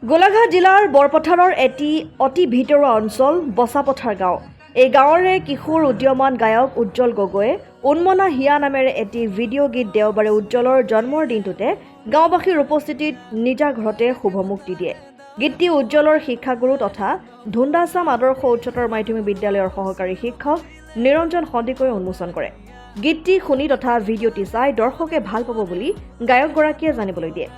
গোলাঘাট জিলাৰ বৰপথাৰৰ এটি অতি ভিতৰুৱা অঞ্চল বছাপথাৰ গাঁও। এই গাঁৱৰে কিশোৰ উদীয়মান গায়ক উজ্জ্বল গগৈয়ে উন্মনা হিয়া নামেৰে এটি ভিডিঅ' গীত দেওবাৰে উজ্জ্বলৰ জন্মৰ দিনটোতে গাঁওবাসীৰ উপস্থিতিত নিজা ঘৰতে শুভমুক্তি দিয়ে। গীতটি উজ্জ্বলৰ শিক্ষাগুৰু তথা ধুন্দাচাম আদৰ্শ উচ্চতৰ মাধ্যমিক বিদ্যালয়ৰ সহকাৰী শিক্ষক নিৰঞ্জন সন্দিকৈয়ে উন্মোচন কৰে। গীতটি শুনি তথা ভিডিঅ'টি চাই দৰ্শকে ভাল পাব বুলি গায়কগৰাকীয়ে জানিবলৈ দিয়ে।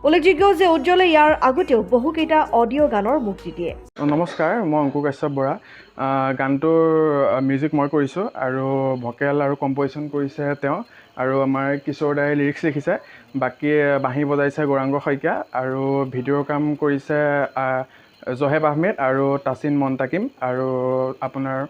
উল্লেখযোগ্য যে উজ্জ্বলে ইয়াৰ আগতেও বহুকেইটা অডিঅ' গানৰ মুক্তি দিয়ে। নমস্কাৰ, মই অংকুৰ কাশ্যপ বৰা। গানটোৰ মিউজিক মই কৰিছোঁ আৰু ভকেল আৰু কম্প'জিশ্যন কৰিছে তেওঁ, আৰু আমাৰ কিশোৰ দাই লিৰিক্স লিখিছে। বাকী বাঁহী বজাইছে গৌৰাংগ শইকীয়া, আৰু ভিডিঅ'ৰ কাম কৰিছে জহেব আহমেদ আৰু তাচিন মন্তাকিম, আৰু আপোনাৰ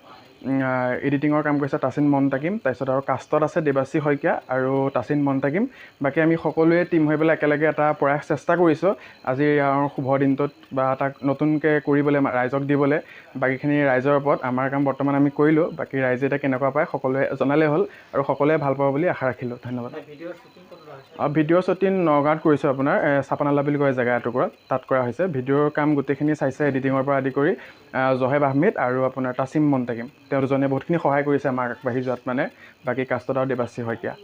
এডিটিঙৰ কাম কৰিছে তাচিন মন্তাকিম। তাৰপিছত আৰু কাষ্টত আছে দেৱাশী শইকীয়া আৰু তাচিন মন্তাকিম। বাকী আমি সকলোৱে টীম হৈ পেলাই একেলগে এটা প্ৰয়াস চেষ্টা কৰিছোঁ আজি ইয়াৰ শুভ দিনটোত বা তাক নতুনকৈ কৰিবলৈ ৰাইজক দিবলৈ। বাকীখিনি ৰাইজৰ ওপৰত আমাৰ কাম বৰ্তমান আমি কৰিলোঁ, বাকী ৰাইজে এতিয়া কেনেকুৱা পায় সকলোৱে জনালে হ'ল, আৰু সকলোৱে ভাল পাব বুলি আশা ৰাখিলোঁ। ধন্যবাদ। ভিডিঅ' শ্বুটিং নগাঁৱত কৰিছোঁ, আপোনাৰ চাপানালা বুলি কয় জেগা এটুকুৰত, তাত কৰা হৈছে। ভিডিঅ'ৰ কাম গোটেইখিনি চাইছে এডিটিঙৰ পৰা আদি কৰি জহেব আহমেদ আৰু আপোনাৰ তাচিম মন্তাকিম, তেওঁ দুজনে বহুতখিনি সহায় কৰিছে আমাক আগবাঢ়ি যোৱাত। বাকী কাষ্টত আৰু দেৱাশী শইকীয়া।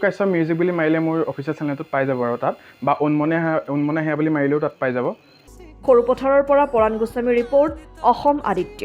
কাশ্যপ মিউজিক বুলি মাৰিলে মোৰ অফিচিয়েল চেনেলটোত পাই যাব, আৰু তাত বা উন্মনা হিয়া বুলি মাৰিলেও তাত পাই যাব। সৰুপথাৰৰ পৰা পৰাণ গোস্বামীৰ ৰিপৰ্ট, অসম আদিত্য।